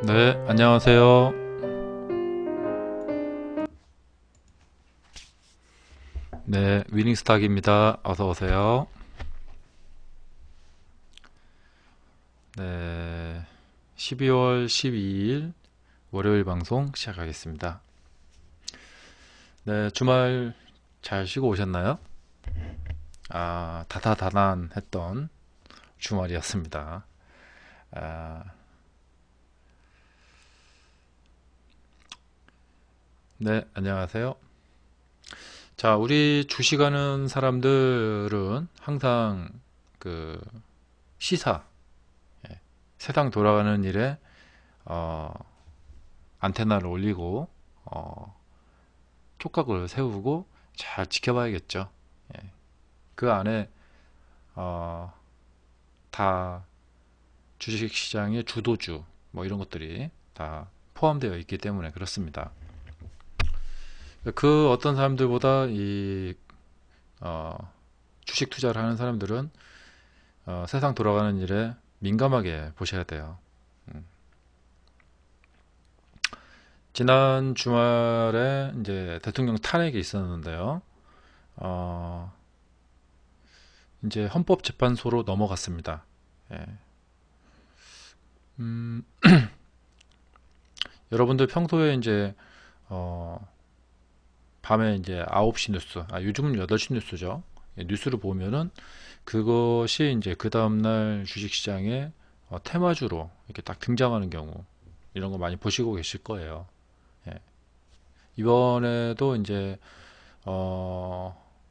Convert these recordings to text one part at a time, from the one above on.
네, 안녕하세요. 네, 위닝스탁입니다. 어서 오세요. 네, 12월 12일 월요일 방송 시작하겠습니다. 네, 주말 잘 쉬고 오셨나요? 아, 다다다난했던 주말이었습니다. 아, 네, 안녕하세요. 자, 우리 주식하는 사람들은 항상 그 시사, 예, 세상 돌아가는 일에 어, 안테나를 올리고 촉각을 세우고 잘 지켜봐야겠죠. 예. 그 안에 어, 다 주식시장의 주도주 뭐 이런 것들이 다 포함되어 있기 때문에 그렇습니다. 그 어떤 사람들보다 이 어, 주식 투자를 하는 사람들은 세상 돌아가는 일에 민감하게 보셔야 돼요. 음. 지난 주말에 이제 대통령 탄핵이 있었는데요. 어, 이제 헌법재판소로 넘어갔습니다. 예. 음, 여러분들 평소에 이제 어, 밤에 이제 9시 뉴스, 요즘은 8시 뉴스죠. 예, 뉴스를 보면은 그것이 이제 그 다음날 주식시장에 테마주로 이렇게 딱 등장하는 경우 이런 거 많이 보시고 계실 거예요. 예. 이번에도 이제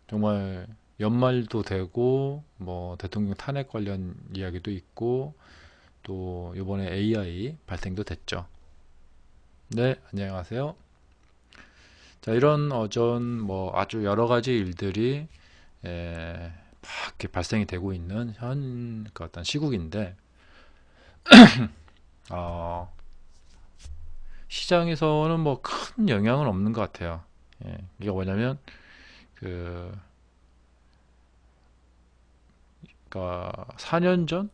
정말 연말도 되고 뭐 대통령 탄핵 관련 이야기도 있고 또 이번에 AI 발생도 됐죠. 네, 안녕하세요. 자, 이런 어전 뭐 아주 여러 가지 일들이 막 이렇게 발생이 되고 있는 그 어떤 시국인데 어, 시장에서는 뭐 큰 영향은 없는 것 같아요. 이게 뭐냐면 그 그러니까 4년 전,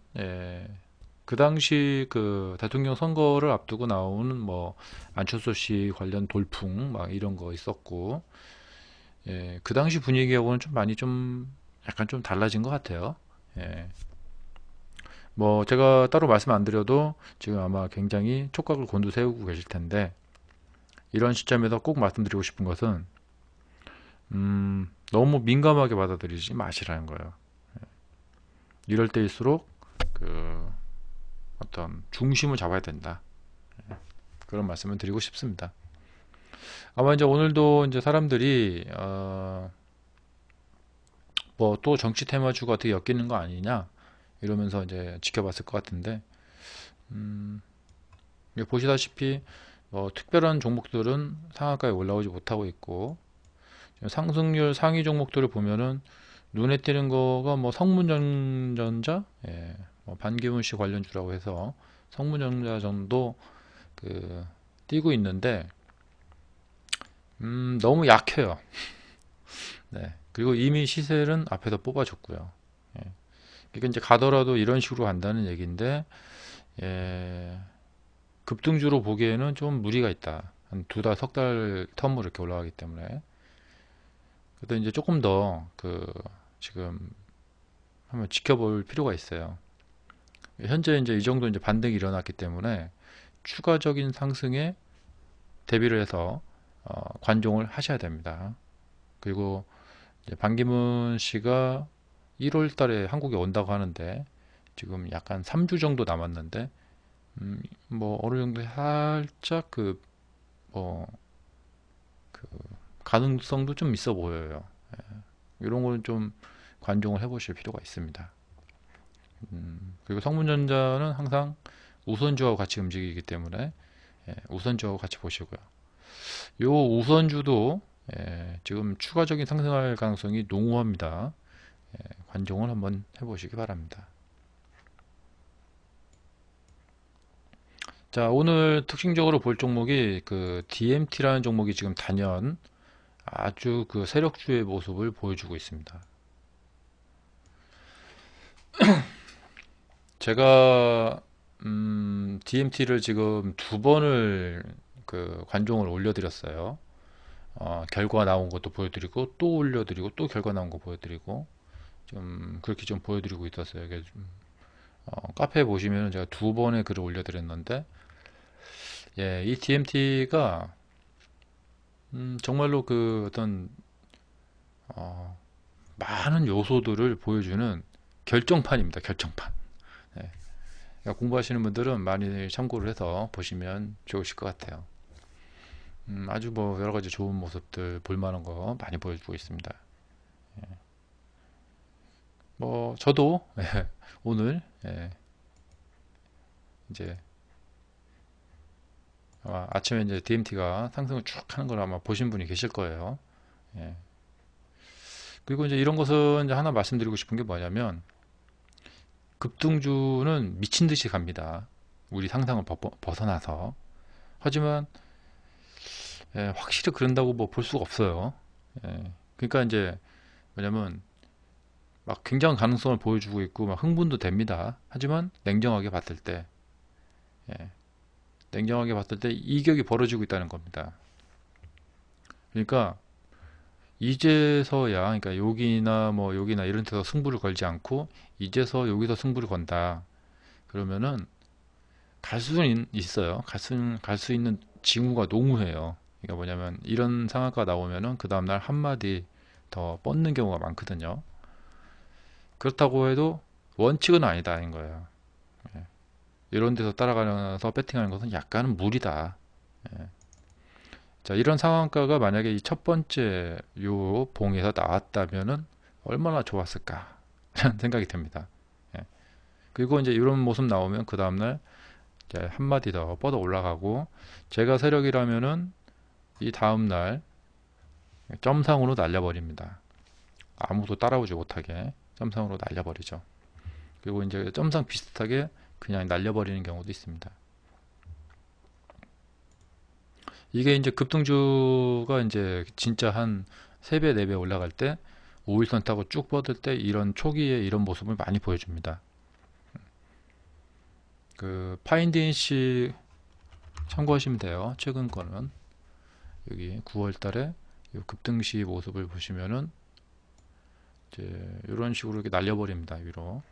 그 당시 그 대통령 선거를 앞두고 나오는 뭐 안철수 씨 관련 돌풍 막 이런 거 있었고, 그 당시 분위기하고는 좀 많이 좀 약간 좀 달라진 것 같아요. 예. 뭐 제가 따로 말씀 안 드려도 지금 아마 굉장히 촉각을 곤두세우고 계실 텐데 이런 시점에서 꼭 말씀드리고 싶은 것은 너무 민감하게 받아들이지 마시라는 거예요. 이럴 때일수록 그 어떤 중심을 잡아야 된다. 그런 말씀을 드리고 싶습니다. 아마 이제 오늘도 이제 사람들이 뭐 또 정치 테마주가 어떻게 엮이는 거 아니냐 이러면서 이제 지켜봤을 것 같은데 음, 보시다시피 특별한 종목들은 상한가에 올라오지 못하고 있고 상승률 상위 종목들을 보면은 눈에 띄는 거가 뭐 성문전자, 뭐 반기문 씨 관련주라고 해서 성문전자 정도 그 뛰고 있는데 너무 약해요. 네. 그리고 이미 시세는 앞에서 뽑아줬고요. 예. 그러니까 이제 가더라도 이런 식으로 간다는 얘기인데 예, 급등주로 보기에는 좀 무리가 있다. 한 두 달, 석 달 텀으로 이렇게 올라가기 때문에. 그래도 이제 조금 더 그 지금 한번 지켜볼 필요가 있어요. 현재 이제 이 정도 이제 반등이 일어났기 때문에 추가적인 상승에 대비를 해서 관종을 하셔야 됩니다. 그리고 이제 반기문 씨가 1월 달에 한국에 온다고 하는데 지금 약간 3주 정도 남았는데 뭐 어느 정도 살짝 뭐 그 가능성도 좀 있어 보여요. 이런 거는 좀 관종을 해보실 필요가 있습니다. 그리고 성문전자는 항상 우선주하고 같이 움직이기 때문에 우선주하고 같이 보시고요. 요 우선주도 지금 추가적인 상승할 가능성이 농후합니다. 관종을 한번 해보시기 바랍니다. 자, 오늘 특징적으로 볼 종목이 그 DMT라는 종목이 지금 단연 아주 그 세력주의 모습을 보여주고 있습니다. 제가 DMT를 지금 두 번을 그 관종을 올려드렸어요. 결과 나온 것도 보여드리고 또 올려드리고 또 결과 나온 거 보여드리고 좀 그렇게 좀 보여드리고 있었어요. 이게 좀, 카페에 보시면 제가 두 번의 글을 올려드렸는데, 예, 이 DMT가 정말로 그 어떤 어, 많은 요소들을 보여주는 결정판입니다. 결정판. 예, 그러니까 공부하시는 분들은 많이 참고를 해서 보시면 좋으실 것 같아요. 아주 뭐 여러 가지 좋은 모습들 볼만한 거 많이 보여주고 있습니다. 뭐 저도 예, 오늘 예, 이제 아침에 이제 DMT가 상승을 쭉 하는 걸 아마 보신 분이 계실 거예요. 예. 그리고 이제 이런 것은 이제 하나 말씀드리고 싶은 게 뭐냐면, 급등주는 미친 듯이 갑니다. 우리 상상을 벗어나서. 하지만 예, 확실히 그런다고 뭐 볼 수가 없어요. 예. 그러니까 이제 뭐냐면 막 굉장한 가능성을 보여주고 있고 막 흥분도 됩니다. 하지만 냉정하게 봤을 때, 예, 냉정하게 봤을 때 이격이 벌어지고 있다는 겁니다. 그러니까 이제서야, 그러니까 여기나 뭐 여기나 이런 데서 승부를 걸지 않고 이제서 여기서 승부를 건다. 그러면은 갈 수는 있어요. 갈 수 있는 징후가 농후해요. 그러니까 뭐냐면 이런 상황가 나오면은 그 다음날 한마디 더 뻗는 경우가 많거든요. 그렇다고 해도 원칙은 아니다인 거예요. 예. 이런 데서 따라가면서 배팅하는 것은 약간은 무리다. 예. 자, 이런 상한가가 만약에 이 첫 번째 요 봉에서 나왔다면은 얼마나 좋았을까 라는 생각이 듭니다. 예. 그리고 이제 이런 모습 나오면 그 다음날 이제 한 마디 더 뻗어 올라가고, 제가 세력이라면은 이 다음날 점상으로 날려버립니다. 아무도 따라오지 못하게 점상으로 날려버리죠. 그리고 이제 점상 비슷하게 그냥 날려버리는 경우도 있습니다. 이게 이제 급등주가 이제 진짜 한 3배, 4배 올라갈 때 5일선 타고 쭉 뻗을 때 이런 초기에 이런 모습을 많이 보여줍니다. 그 파인디인씨 참고하시면 돼요. 최근 거는 여기 9월 달에 급등시 모습을 보시면은 이제 이런 식으로 이렇게 날려버립니다. 위로.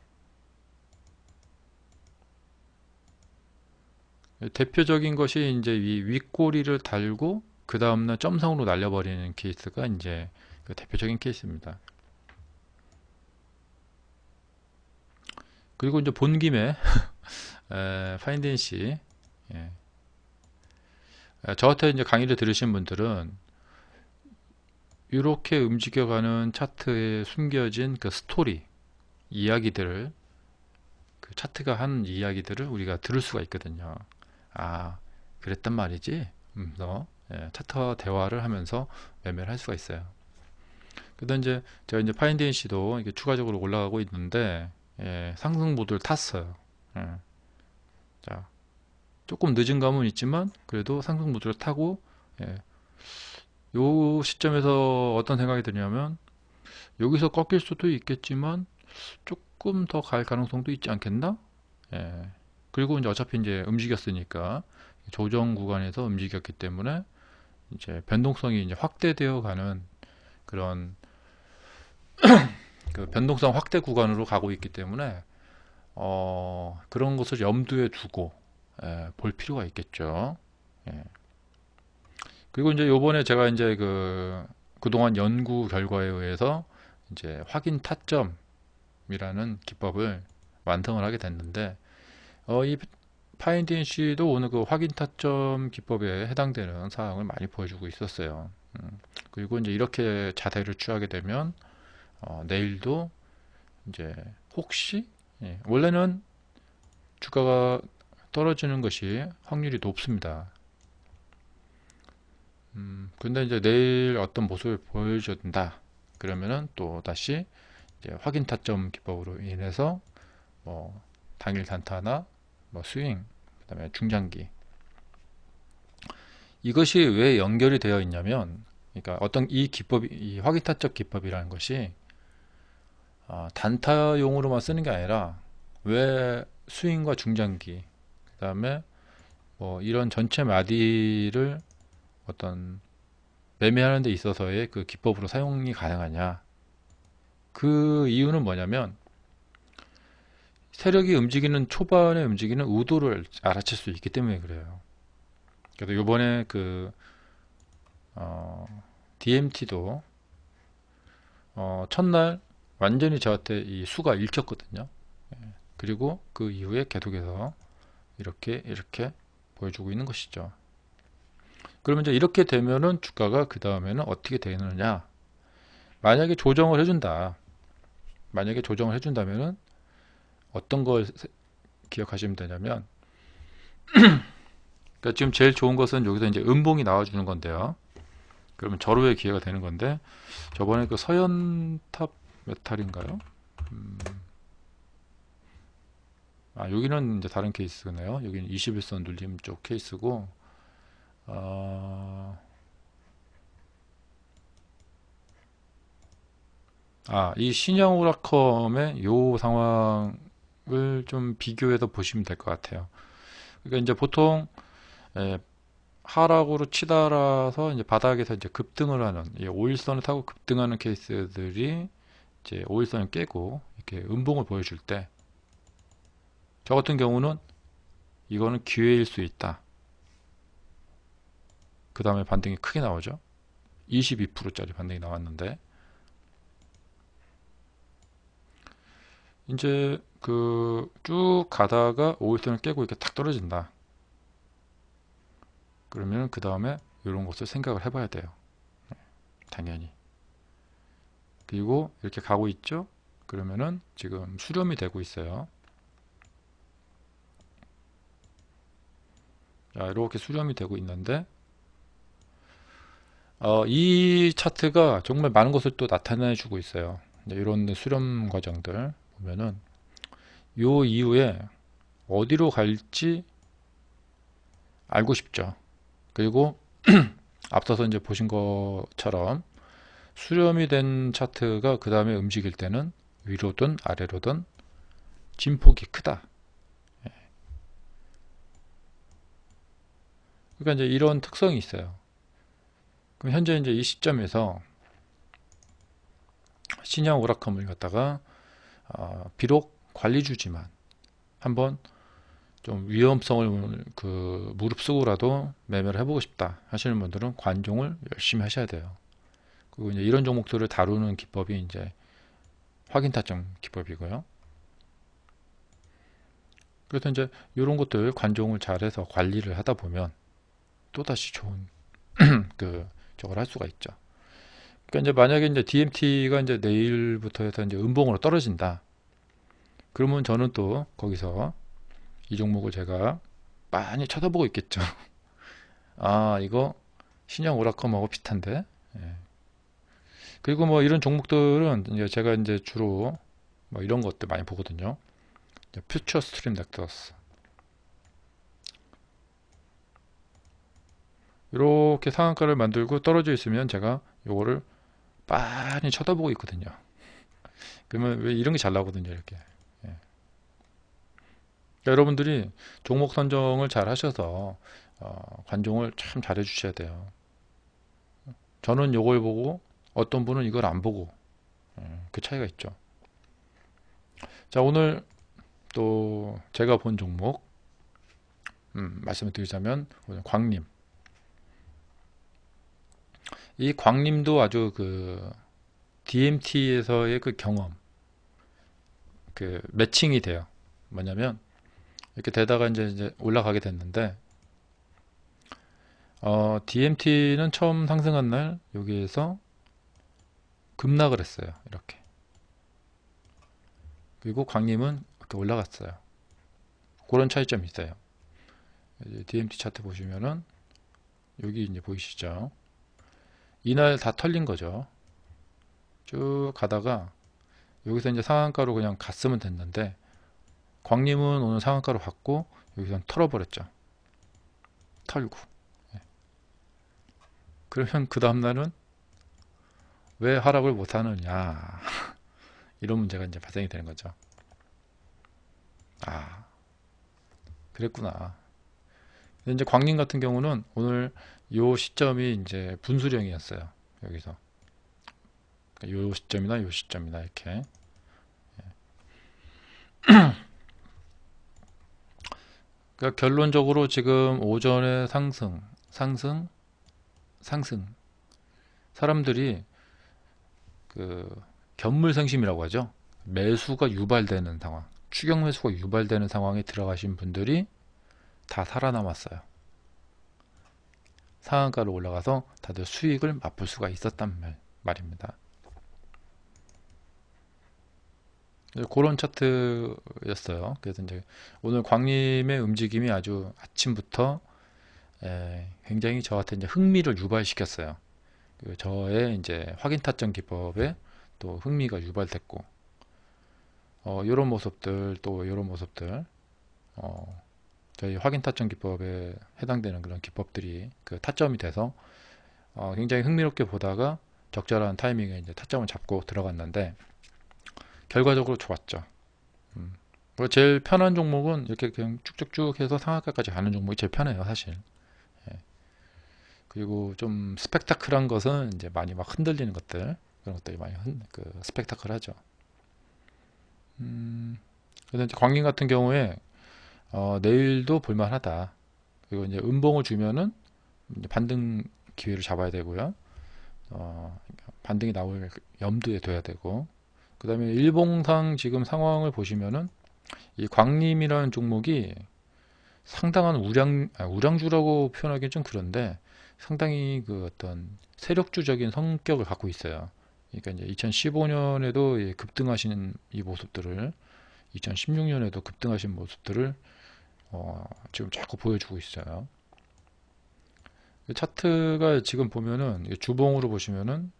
대표적인 것이 이제 이 윗꼬리를 달고 그 다음날 점상으로 날려버리는 케이스가 이제 그 대표적인 케이스입니다. 그리고 이제 본 김에 파인덴시, 예. 저한테 이제 강의를 들으신 분들은 이렇게 움직여가는 차트에 숨겨진 그 스토리, 이야기들을, 그 차트가 한 이야기들을 우리가 들을 수가 있거든요. 아, 그랬단 말이지. 너 차트와 대화를 하면서 매매를 할 수가 있어요. 그다음 이제 제가 이제 파인디엔시도 이게 추가적으로 올라가고 있는데, 상승 모드를 탔어요. 예. 자, 조금 늦은 감은 있지만 그래도 상승 모드를 타고, 예, 요 시점에서 어떤 생각이 드냐면 여기서 꺾일 수도 있겠지만 조금 더 갈 가능성도 있지 않겠나? 예. 그리고 이제 어차피 이제 움직였으니까 조정 구간에서 움직였기 때문에 이제 변동성이 이제 확대되어 가는 그런 그 변동성 확대 구간으로 가고 있기 때문에 그런 것을 염두에 두고 볼 필요가 있겠죠. 예. 그리고 이제 요번에 제가 이제 그동안 연구 결과에 의해서 이제 확인 타점이라는 기법을 완성을 하게 됐는데, 이 파인디엔시도 오늘 그 확인 타점 기법에 해당되는 사항을 많이 보여주고 있었어요. 그리고 이제 이렇게 자세를 취하게 되면 내일도 이제 혹시, 원래는 주가가 떨어지는 것이 확률이 높습니다. 근데 이제 내일 어떤 모습을 보여준다 그러면은 또 다시 이제 확인 타점 기법으로 인해서 뭐 당일 단타나 뭐 스윙, 그다음에 중장기, 이것이 왜 연결이 되어 있냐면, 그러니까 어떤 이 기법이, 이 확인 타점 기법이라는 것이 단타용으로만 쓰는 게 아니라 왜 스윙과 중장기, 다음에 뭐 이런 전체 마디를 어떤 매매하는 데 있어서의 그 기법으로 사용이 가능하냐. 그 이유는 뭐냐면 세력이 움직이는 초반에 움직이는 의도를 알아챌 수 있기 때문에 그래요. 그래서 요번에 그 DMT도 첫날 완전히 저한테 이 수가 읽혔거든요. 그리고 그 이후에 계속해서 이렇게 보여주고 있는 것이죠. 그러면 이제 이렇게 되면은 주가가 그 다음에는 어떻게 되느냐? 만약에 조정을 해준다. 만약에 조정을 해준다면은 어떤 걸 기억하시면 되냐면, 그러니까 지금 제일 좋은 것은 여기서 이제 음봉이 나와주는 건데요. 그러면 절호의 기회가 되는 건데, 저번에 그 서현탑 메탈인가요? 여기는 이제 다른 케이스네요. 여기는 21선 눌림 쪽 케이스고, 이 신형 오라컴의 요 상황을 좀 비교해서 보시면 될 것 같아요. 그러니까 이제 보통 하락으로 치달아서 이제 바닥에서 이제 급등을 하는, 이 5일선을 타고 급등하는 케이스들이 이제 5일선을 깨고 이렇게 음봉을 보여줄 때, 저 같은 경우는 이거는 기회일 수 있다. 그 다음에 반등이 크게 나오죠. 22%짜리 반등이 나왔는데, 이제 그 쭉 가다가 5일선을 깨고 이렇게 탁 떨어진다. 그러면 그 다음에 이런 것을 생각을 해봐야 돼요. 당연히. 그리고 이렇게 가고 있죠. 그러면은 지금 수렴이 되고 있어요. 자, 이렇게 수렴이 되고 있는데, 이 차트가 정말 많은 것을 또 나타내 주고 있어요. 이런 수렴 과정들 보면은 요 이후에 어디로 갈지 알고 싶죠. 그리고 앞서서 이제 보신 것처럼 수렴이 된 차트가 그 다음에 움직일 때는 위로든 아래로든 진폭이 크다. 그러니까 이제 이런 특성이 있어요. 그럼 현재 이제 이 시점에서 신형 오라컴을 갖다가 비록 관리주지만 한번 좀 위험성을 그 무릅쓰고라도 매매를 해보고 싶다 하시는 분들은 관종을 열심히 하셔야 돼요. 그리고 이제 이런 종목들을 다루는 기법이 이제 확인 타점 기법이고요. 그래서 이제 이런 것들 관종을 잘해서 관리를 하다 보면 또다시 좋은 저걸 할 수가 있죠. 그러니까 이제 만약에 이제 DMT가 이제 내일부터 해서 이제 음봉으로 떨어진다. 그러면 저는 또 거기서 이 종목을 제가 많이 쳐다보고 있겠죠. 이거 신형 오라컴하고 비슷한데. 예. 그리고 뭐 이런 종목들은 이제 제가 이제 주로 뭐 이런 것들 많이 보거든요. 퓨처 스트림 넥터스. 이렇게 상한가를 만들고 떨어져 있으면 제가 요거를 많이 쳐다보고 있거든요. 그러면 왜 이런 게 잘 나오거든요, 이렇게. 예. 그러니까 여러분들이 종목 선정을 잘 하셔서 관종을 참 잘 해주셔야 돼요. 저는 요걸 보고 어떤 분은 이걸 안 보고 그 차이가 있죠. 자, 오늘 또 제가 본 종목 말씀을 드리자면 오늘 광림. 이 광림도 아주 그 DMT에서의 그 경험 그 매칭이 돼요. 뭐냐면 이렇게 되다가 이제 올라가게 됐는데 DMT는 처음 상승한 날 여기에서 급락을 했어요. 이렇게. 그리고 광림은 이렇게 올라갔어요. 그런 차이점이 있어요. DMT 차트 보시면은 여기 이제 보이시죠? 이날 다 털린 거죠. 쭉 가다가 여기서 이제 상한가로 그냥 갔으면 됐는데 광림은 오늘 상한가로 갔고 여기서 털어버렸죠. 털고. 그러면 그 다음날은 왜 하락을 못하느냐 이런 문제가 이제 발생이 되는 거죠. 그랬구나. 근데 이제 광림 같은 경우는 오늘 요 시점이 이제 분수령이었어요. 여기서 요 시점이나 요 시점이나 이렇게. 그러니까 결론적으로 지금 오전에 상승, 상승. 사람들이 그 견물생심이라고 하죠. 매수가 유발되는 상황, 추격 매수가 유발되는 상황에 들어가신 분들이 다 살아남았어요. 상한가로 올라가서 다들 수익을 맛볼 수가 있었단 말입니다. 그런 차트였어요. 그래서 이제 오늘 광림의 움직임이 아주 아침부터 굉장히 저한테 이제 흥미를 유발시켰어요. 저의 이제 확인 타점 기법에 또 흥미가 유발됐고, 이런 모습들, 또 이런 모습들, 저희 확인 타점 기법에 해당되는 그런 기법들이 그 타점이 돼서 굉장히 흥미롭게 보다가 적절한 타이밍에 이제 타점을 잡고 들어갔는데 결과적으로 좋았죠. 제일 편한 종목은 이렇게 그냥 쭉쭉쭉 해서 상한가까지 가는 종목이 제일 편해요, 사실. 예. 그리고 좀 스펙타클한 것은 이제 많이 막 흔들리는 것들, 그런 것들이 많이 스펙타클하죠. 그래서 이제 광림 같은 경우에 내일도 볼만하다. 그리고 이제 음봉을 주면은 이제 반등 기회를 잡아야 되고요. 반등이 나올 염두에 둬야 되고, 그 다음에 일봉상 지금 상황을 보시면은 이 광림이라는 종목이 상당한 우량주라고 표현하기는 좀 그런데 상당히 그 어떤 세력주적인 성격을 갖고 있어요. 그러니까 이제 2015년에도 급등하신 이 모습들을 2016년에도 급등하신 모습들을 지금 자꾸 보여주고 있어요. 차트가 지금 보면은 주봉으로 보시면은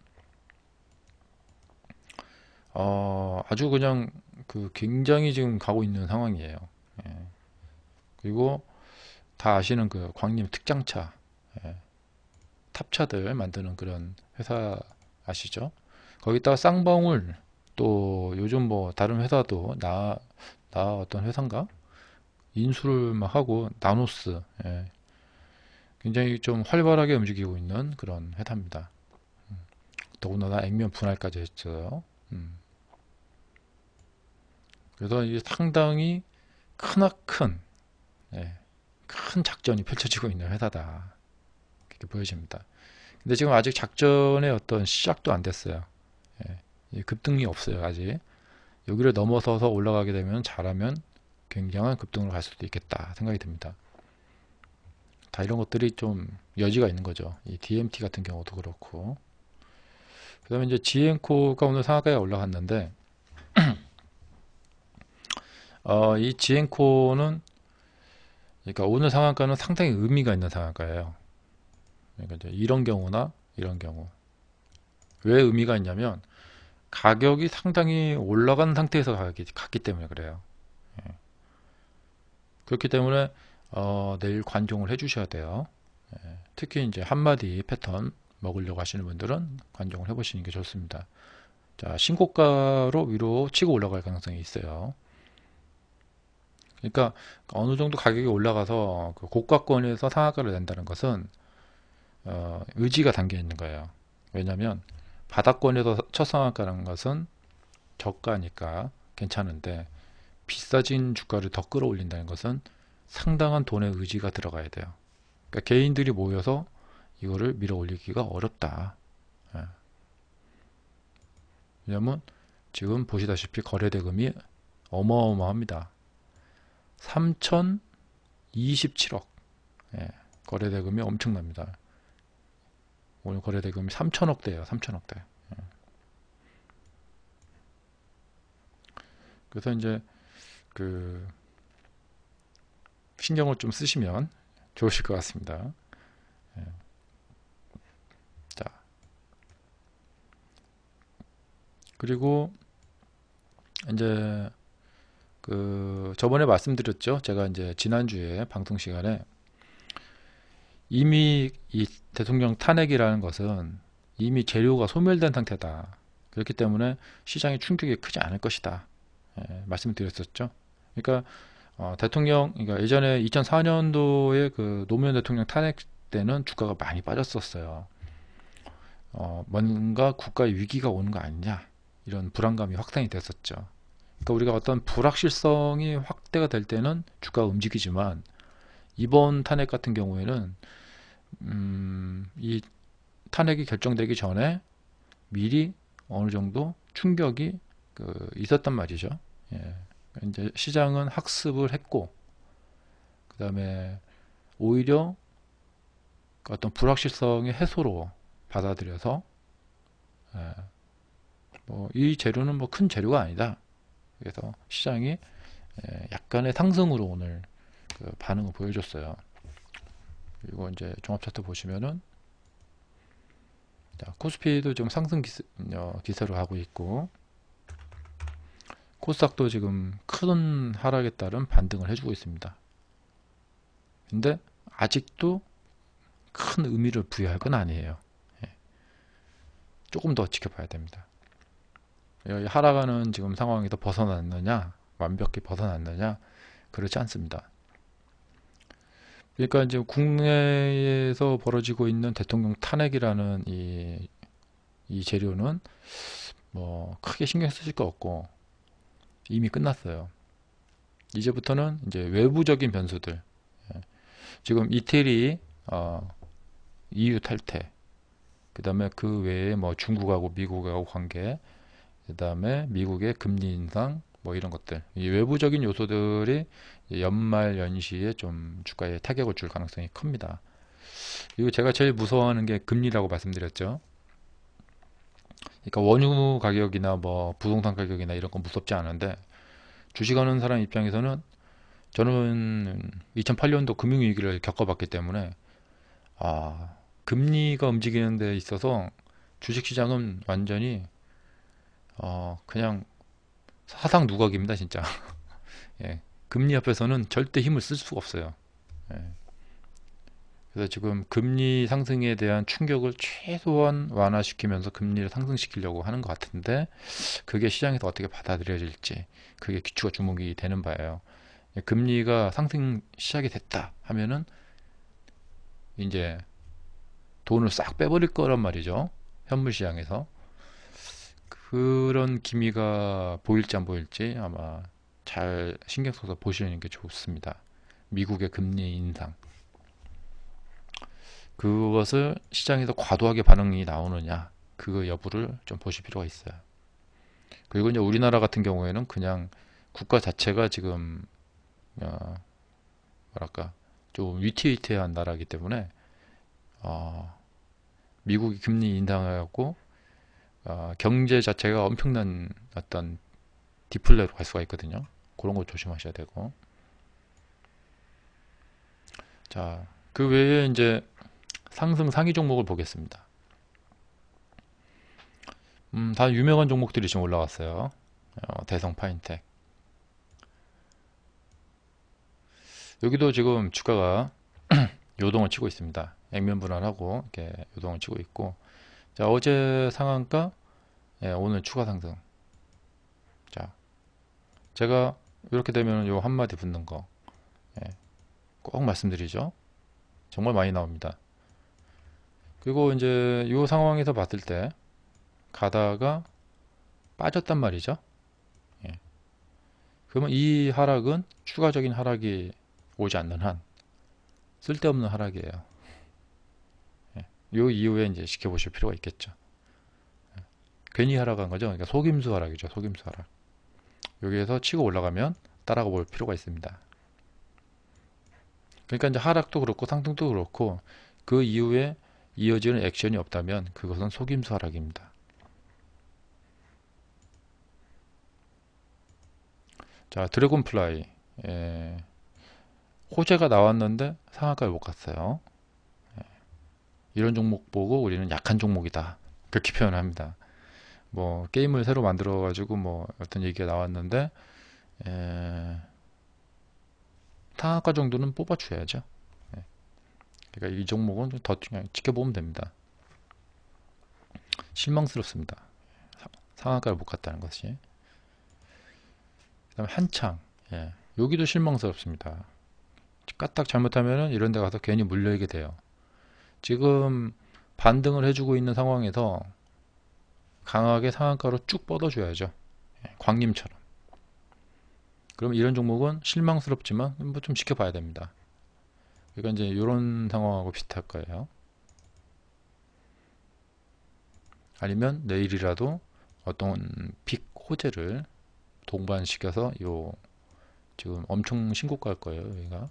아주 그냥 굉장히 지금 가고 있는 상황이에요. 예. 그리고 다 아시는 그 광림 특장차, 예. 탑차들 만드는 그런 회사 아시죠? 거기다가 쌍방울, 또 요즘 뭐 다른 회사도 나 어떤 회사인가 인수를 막 하고 나노스, 예. 굉장히 좀 활발하게 움직이고 있는 그런 회사입니다. 더군다나 액면 분할까지 했어요. 그래서 이게 상당히 크나큰 예, 큰 작전이 펼쳐지고 있는 회사다, 이렇게 보여집니다. 근데 지금 아직 작전의 어떤 시작도 안 됐어요. 예, 급등이 없어요, 아직. 여기를 넘어서서 올라가게 되면 잘하면 굉장한 급등으로 갈 수도 있겠다 생각이 듭니다. 다 이런 것들이 좀 여지가 있는 거죠. 이 DMT 같은 경우도 그렇고. 그 다음에 이제 지엔코가 오늘 상한가에 올라갔는데 이 지엔코는 그러니까 오늘 상한가는 상당히 의미가 있는 상한가예요. 그러니까 이제 이런 경우나 이런 경우 왜 의미가 있냐면 가격이 상당히 올라간 상태에서 갔기 때문에 그래요. 예. 그렇기 때문에 내일 관종을 해주셔야 돼요. 예. 특히 이제 한마디 패턴 먹으려고 하시는 분들은 관종을 해보시는 게 좋습니다. 자, 신고가로 위로 치고 올라갈 가능성이 있어요. 그러니까 어느 정도 가격이 올라가서 그 고가권에서 상한가를 낸다는 것은 의지가 담겨 있는 거예요. 왜냐하면 바닥권에서 첫 상한가라는 것은 저가니까 괜찮은데 비싸진 주가를 더 끌어올린다는 것은 상당한 돈의 의지가 들어가야 돼요. 그러니까 개인들이 모여서 이거를 밀어 올리기가 어렵다. 예. 왜냐면 지금 보시다시피 거래대금이 어마어마합니다. 3,027억. 예. 거래대금이 엄청납니다. 오늘 거래대금이 3천억대예요. 3천억대. 예. 그래서 이제 그 신경을 좀 쓰시면 좋으실 것 같습니다. 예. 자, 그리고 이제 저번에 말씀드렸죠. 제가 이제 지난주에 방송 시간에 이미 이 대통령 탄핵이라는 것은 이미 재료가 소멸된 상태다. 그렇기 때문에 시장의 충격이 크지 않을 것이다. 예, 말씀을 드렸었죠. 그러니까 대통령, 그러니까 예전에 2004년도에 그 노무현 대통령 탄핵 때는 주가가 많이 빠졌었어요. 뭔가 국가의 위기가 오는 거 아니냐, 이런 불안감이 확산이 됐었죠. 그러니까 우리가 어떤 불확실성이 확대가 될 때는 주가가 움직이지만, 이번 탄핵 같은 경우에는 이 탄핵이 결정되기 전에 미리 어느 정도 충격이 있었단 말이죠. 예. 이제 시장은 학습을 했고, 그 다음에 오히려 어떤 불확실성의 해소로 받아들여서, 예, 이 재료는 뭐 큰 재료가 아니다. 그래서 시장이 약간의 상승으로 오늘 반응을 보여줬어요. 그리고 이제 종합 차트 보시면은, 자, 코스피도 지금 상승 기세로 가고 있고, 코스닥도 지금 큰 하락에 따른 반등을 해주고 있습니다. 근데 아직도 큰 의미를 부여할 건 아니에요. 예. 조금 더 지켜봐야 됩니다. 하락하는 지금 상황에서 벗어났느냐, 완벽히 벗어났느냐, 그렇지 않습니다. 그러니까 이제 국내에서 벌어지고 있는 대통령 탄핵이라는 이 재료는 뭐 크게 신경 쓰실 거 없고 이미 끝났어요. 이제부터는 이제 외부적인 변수들, 지금 이태리 EU 탈퇴, 그 다음에 그 외에 뭐 중국하고 미국하고 관계, 그 다음에 미국의 금리 인상, 뭐 이런 것들, 이 외부적인 요소들이 연말 연시에 좀 주가에 타격을 줄 가능성이 큽니다. 그리고 제가 제일 무서워하는 게 금리라고 말씀드렸죠. 그러니까 원유 가격이나 뭐 부동산 가격이나 이런 건 무섭지 않은데, 주식하는 사람 입장에서는, 저는 2008년도 금융위기를 겪어봤기 때문에 금리가 움직이는 데 있어서 주식시장은 완전히 그냥 사상 누각입니다, 진짜. 예, 금리 앞에서는 절대 힘을 쓸 수가 없어요. 예, 그래서 지금 금리 상승에 대한 충격을 최소한 완화시키면서 금리를 상승시키려고 하는 것 같은데, 그게 시장에서 어떻게 받아들여질지, 그게 기추가 주목이 되는 바예요. 예, 금리가 상승 시작이 됐다 하면은 이제 돈을 싹 빼버릴 거란 말이죠. 현물 시장에서. 그런 기미가 보일지 안 보일지 아마 잘 신경 써서 보시는 게 좋습니다. 미국의 금리 인상. 그것을 시장에서 과도하게 반응이 나오느냐, 그 여부를 좀 보실 필요가 있어요. 그리고 이제 우리나라 같은 경우에는 그냥 국가 자체가 지금 뭐랄까 좀 위태위태한 나라이기 때문에 미국이 금리 인상해갖고 경제 자체가 엄청난 어떤 디플레로 갈 수가 있거든요. 그런 거 조심하셔야 되고. 자, 그 외에 이제 상승 상위 종목을 보겠습니다. 다 유명한 종목들이 지금 올라왔어요. 대성 파인텍. 여기도 지금 주가가 요동을 치고 있습니다. 액면 분할하고 이렇게 요동을 치고 있고, 자, 어제 상한가, 오늘 추가 상승. 자, 제가 이렇게 되면 요 한마디 붙는 거, 꼭 말씀드리죠. 정말 많이 나옵니다. 그리고 이제 이 상황에서 봤을 때 가다가 빠졌단 말이죠. 그러면 이 하락은 추가적인 하락이 오지 않는 한 쓸데없는 하락이에요. 이 이후에 이제 지켜보실 필요가 있겠죠. 괜히 하락한 거죠. 그러니까 속임수 하락이죠. 속임수 하락. 여기에서 치고 올라가면 따라가 볼 필요가 있습니다. 그러니까 이제 하락도 그렇고 상승도 그렇고 그 이후에 이어지는 액션이 없다면 그것은 속임수 하락입니다. 자, 드래곤플라이, 호재가 나왔는데 상한가를 못 갔어요. 이런 종목 보고 우리는 약한 종목이다, 그렇게 표현합니다. 뭐 게임을 새로 만들어 가지고 뭐 어떤 얘기가 나왔는데 상한가 정도는 뽑아 줘야죠. 그러니까 이 종목은 좀 더 그냥 지켜보면 됩니다. 실망스럽습니다. 상한가를 못 갔다는 것이. 그다음에 한창, 여기도 실망스럽습니다. 까딱 잘못하면은 이런 데 가서 괜히 물려있게 돼요. 지금 반등을 해주고 있는 상황에서 강하게 상한가로 쭉 뻗어줘야죠. 광림처럼. 그럼 이런 종목은 실망스럽지만 뭐 좀 지켜봐야 됩니다. 그러니까 이제 이런 상황하고 비슷할 거예요. 아니면 내일이라도 어떤 빅 호재를 동반시켜서 요 지금 엄청 신고가 할 거예요.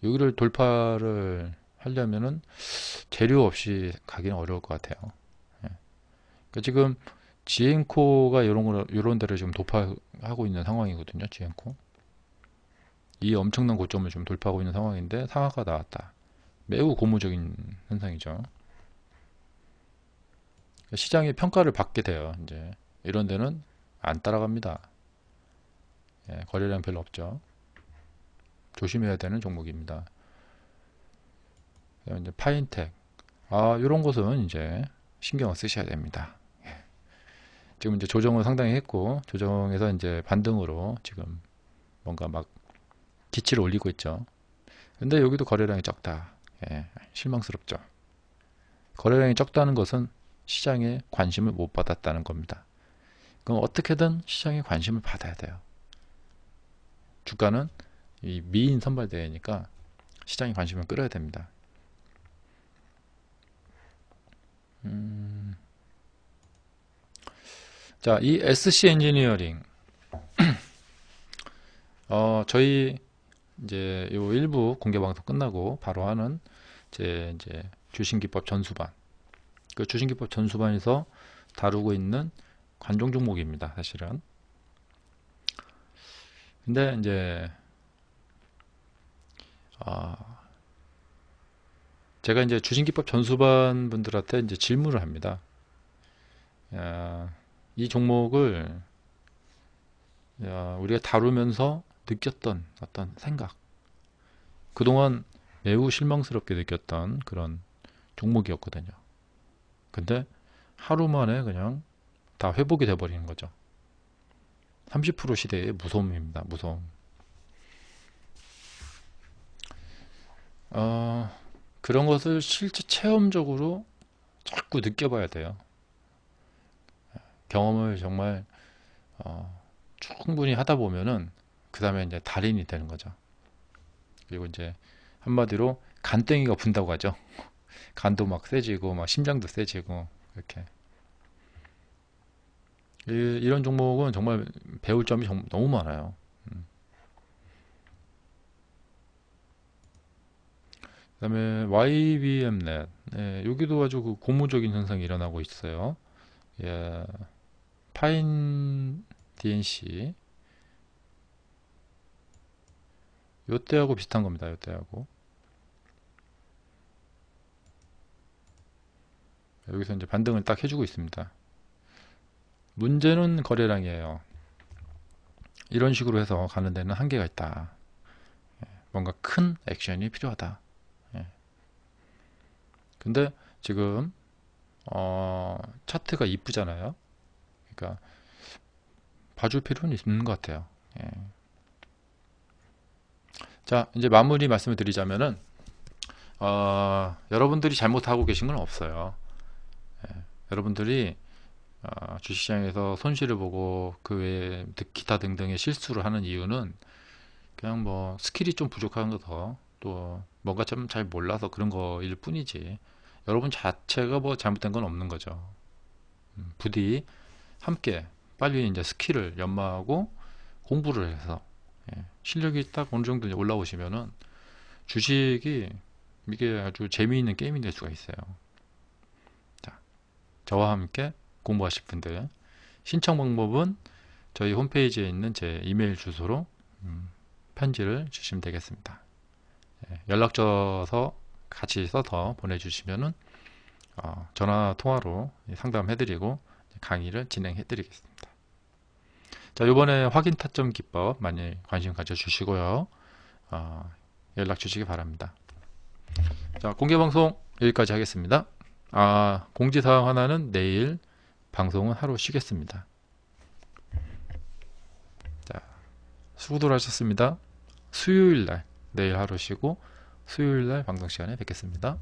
여기를 돌파를 하려면은 재료 없이 가기는 어려울 것 같아요. 예. 그러니까 지금 지엔코가 이런 데를 지금 돌파하고 있는 상황이거든요. 지엔코 이 엄청난 고점을 좀 돌파하고 있는 상황인데 상한가 나왔다. 매우 고무적인 현상이죠. 시장의 평가를 받게 돼요. 이제 이런 데는 안 따라갑니다. 예, 거래량 별로 없죠. 조심해야 되는 종목입니다. 이제 파인텍, 이런 것은 이제 신경을 쓰셔야 됩니다. 지금 이제 조정을 상당히 했고 조정에서 이제 반등으로 지금 뭔가 막 기치를 올리고 있죠. 근데 여기도 거래량이 적다. 예, 실망스럽죠. 거래량이 적다는 것은 시장에 관심을 못 받았다는 겁니다. 그럼 어떻게든 시장에 관심을 받아야 돼요. 주가는 이 미인 선발대회니까 시장에 관심을 끌어야 됩니다. 자, 이 SC 엔지니어링 저희 이제 요 일부 공개 방송 끝나고 바로 하는 제 이제 주신기법 전수반, 그 주신기법 전수반에서 다루고 있는 관종 종목입니다. 사실은. 근데 이제 제가 이제 주신기법 전수반 분들한테 이제 질문을 합니다. 이 종목을 우리가 다루면서 느꼈던 어떤 생각, 그동안 매우 실망스럽게 느꼈던 그런 종목이었거든요. 근데 하루 만에 그냥 다 회복이 돼버리는 거죠. 30% 시대의 무서움입니다. 무서움. 그런 것을 실제 체험적으로 자꾸 느껴봐야 돼요. 경험을 정말 충분히 하다 보면은 그 다음에 이제 달인이 되는 거죠. 그리고 이제 한마디로 간땡이가 분다고 하죠. 간도 막 세지고 막 심장도 세지고 이렇게. 이런 종목은 정말 배울 점이 너무 많아요. 그 다음에 YBMnet, 여기도 아주 그 고무적인 현상이 일어나고 있어요. 예, 파인 DNC 요때하고 비슷한 겁니다. 요때하고 여기서 이제 반등을 딱 해주고 있습니다. 문제는 거래량이에요. 이런 식으로 해서 가는 데는 한계가 있다. 뭔가 큰 액션이 필요하다. 근데 지금 차트가 이쁘잖아요. 그러니까 봐줄 필요는 있는 것 같아요. 자, 이제 마무리 말씀을 드리자면은 여러분들이 잘못하고 계신 건 없어요. 여러분들이 주식시장에서 손실을 보고 그 외에 기타 등등의 실수를 하는 이유는 그냥 뭐 스킬이 좀 부족한 거 또 뭔가 좀 잘 몰라서 그런 거일 뿐이지 여러분 자체가 뭐 잘못된 건 없는 거죠. 부디 함께 빨리 이제 스킬을 연마하고 공부를 해서 실력이 딱 어느 정도 올라오시면은 주식이 이게 아주 재미있는 게임이 될 수가 있어요. 자, 저와 함께 공부하실 분들 신청 방법은 저희 홈페이지에 있는 제 이메일 주소로 편지를 주시면 되겠습니다. 연락처서 같이 써서 보내주시면은 전화 통화로 상담해드리고 강의를 진행해드리겠습니다. 자, 이번에 확인 타점 기법 많이 관심 가져주시고요. 연락 주시기 바랍니다. 자, 공개방송 여기까지 하겠습니다. 공지사항 하나는 내일 방송은 하루 쉬겠습니다. 자, 수고들 하셨습니다. 수요일 날, 내일 하루 쉬고 수요일 날 방송 시간에 뵙겠습니다.